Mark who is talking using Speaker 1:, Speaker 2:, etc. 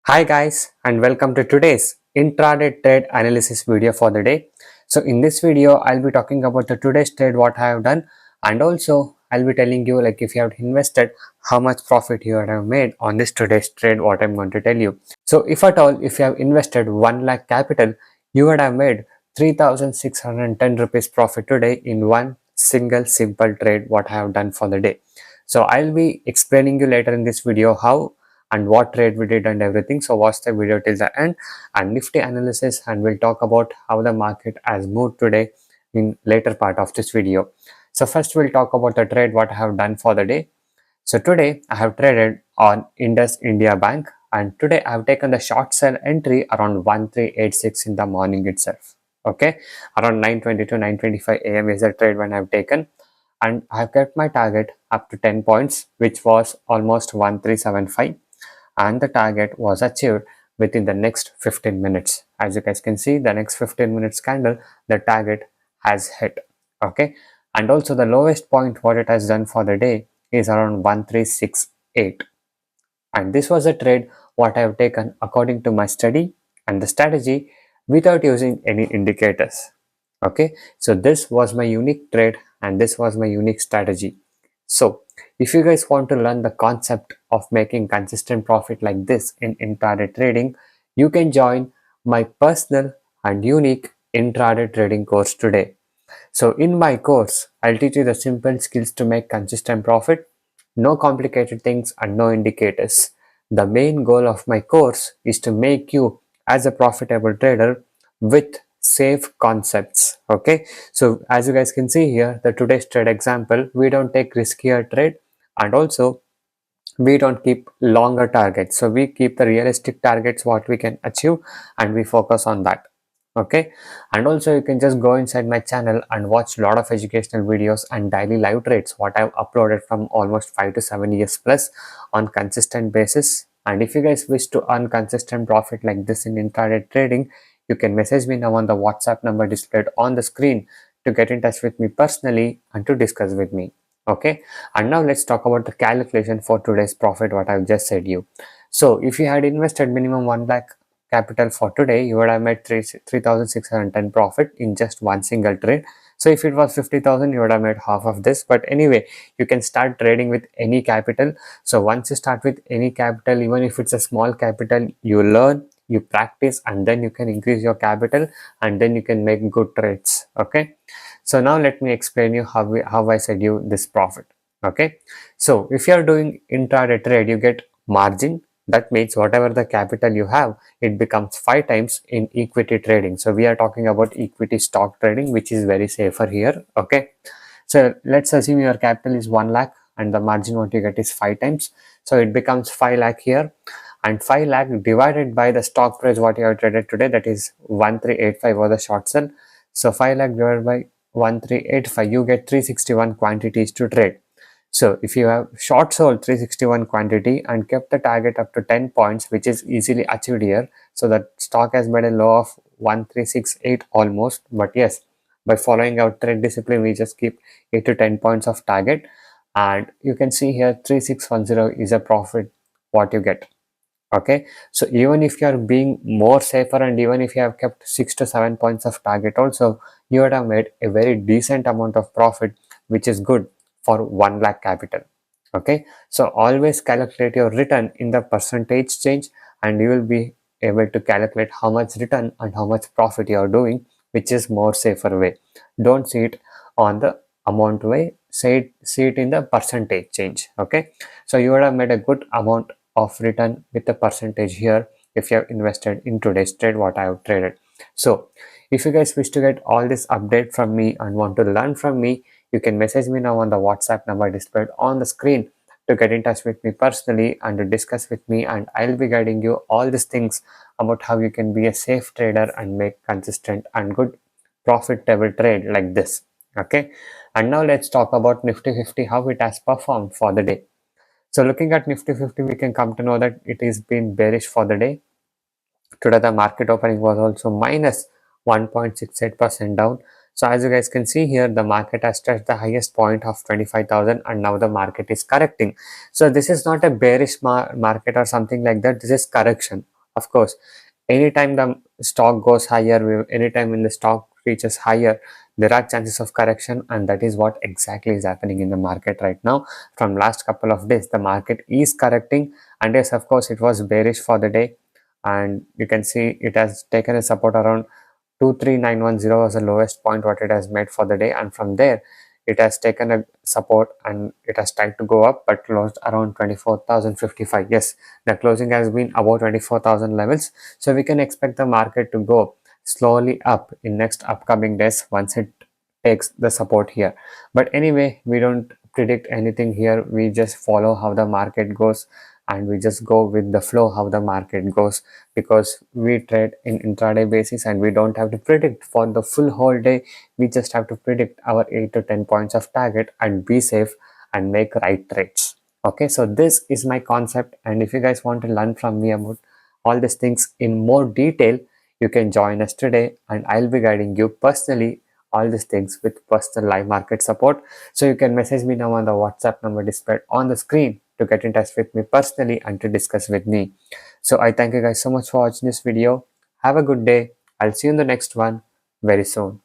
Speaker 1: Hi guys and welcome to today's intraday trade analysis video for the day. So in this video I'll be talking about the today's trade what I have done, and also I'll be telling you like if you have invested how much profit you have made on this today's trade what I'm going to tell you. So if you have invested 1 lakh capital, you would have made 3610 rupees profit today in one single simple trade what I have done for the day. So I'll be explaining you later in this video how and what trade we did and everything. So watch the video till the end and Nifty analysis, and we'll talk about how the market has moved today in later part of this video. So first we'll talk about the trade what I have done for the day. So today I have traded on Indus India Bank, and today I have taken the short sell entry around 1386 in the morning itself. Okay, around 9:20 to 9:25 a.m. is the trade when I have taken, and I have kept my target up to 10 points, which was almost 1375, and the target was achieved within the next 15 minutes. As you guys can see, the next 15 minutes candle, the target has hit. Okay, and also the lowest point what it has done for the day is around 1368, and this was a trade what I have taken according to my study and the strategy without using any indicators. Okay, so this was my unique trade and this was my unique strategy. So if you guys want to learn the concept of making consistent profit like this in intraday trading, you can join my personal and unique intraday trading course today. So in my course, I'll teach you the simple skills to make consistent profit, no complicated things and no indicators. The main goal of my course is to make you as a profitable trader with safe concepts. Okay, so as you guys can see here, the today's trade example, we don't take riskier trade, and also we don't keep longer targets. So we keep the realistic targets what we can achieve and we focus on that. Okay, and also you can just go inside my channel and watch a lot of educational videos and daily live trades what I've uploaded from almost 5 to 7 years plus on consistent basis. And if you guys wish to earn consistent profit like this in intraday trading, you can message me now on the WhatsApp number displayed on the screen to get in touch with me personally and to discuss with me. Okay, and now let's talk about the calculation for today's profit what I've just said you. So if you had invested minimum 1 lakh capital for today, you would have made 3610 profit in just one single trade. So if it was 50,000, you would have made half of this. But anyway, you can start trading with any capital. So once you start with any capital, even if it's a small capital, you learn, you practice, and then you can increase your capital, and then you can make good trades. Okay, so now let me explain you how I said you this profit. Okay, so if you are doing intraday trade, you get margin. That means whatever the capital you have, it becomes 5 times in equity trading. So we are talking about equity stock trading, which is very safer here. Okay, so let's assume your capital is 1 lakh and the margin what you get is 5 times. So it becomes 5 lakh here, and 5 lakh divided by the stock price what you have traded today, that is 1385 was the short sell. So 5 lakh divided by 1385, you get 361 quantities to trade. So if you have short sold 361 quantity and kept the target up to 10 points, which is easily achieved here, so that stock has made a low of 1368 almost. But yes, by following our trade discipline, we just keep 8 to 10 points of target, and you can see here 3610 is a profit what you get. Okay, so even if you are being more safer and even if you have kept 6 to 7 points of target also, you would have made a very decent amount of profit, which is good for 1 lakh capital. Okay, so always calculate your return in the percentage change, and you will be able to calculate how much return and how much profit you are doing, which is more safer way. Don't see it on the amount way, see it in the percentage change. Okay, so you would have made a good amount of return with the percentage here if you have invested in today's trade what I have traded. So if you guys wish to get all this update from me and want to learn from me, you can message me now on the WhatsApp number displayed on the screen to get in touch with me personally and to discuss with me, and I'll be guiding you all these things about how you can be a safe trader and make consistent and good profitable trade like this. Okay, and now let's talk about Nifty 50, how it has performed for the day. So looking at Nifty 50, we can come to know that it is been bearish for the day. Today the market opening was also minus 1.68% down. So as you guys can see here, the market has touched the highest point of 25,000 and now the market is correcting. So this is not a bearish market or something like that. This is correction. Of course, anytime the stock goes higher, anytime when the stock reaches higher, there are chances of correction, and that is what exactly is happening in the market right now. From last couple of days, the market is correcting, and yes, of course, it was bearish for the day, and you can see it has taken a support around 23910 was the lowest point what it has made for the day, and from there it has taken a support and it has tried to go up but closed around 24,055. Yes, the closing has been above 24,000 levels, so we can expect the market to go slowly up in next upcoming days once it takes the support here. But anyway, we don't predict anything here, we just follow how the market goes, and we just go with the flow how the market goes, because we trade in intraday basis and we don't have to predict for the full whole day. We just have to predict our 8 to 10 points of target and be safe and make right trades. Okay, so this is my concept, and if you guys want to learn from me about all these things in more detail, you can join us today, and I'll be guiding you personally all these things with personal live market support. So you can message me now on the WhatsApp number displayed on the screen to get in touch with me personally and to discuss with me. So I thank you guys so much for watching this video. Have a good day. I'll see you in the next one very soon.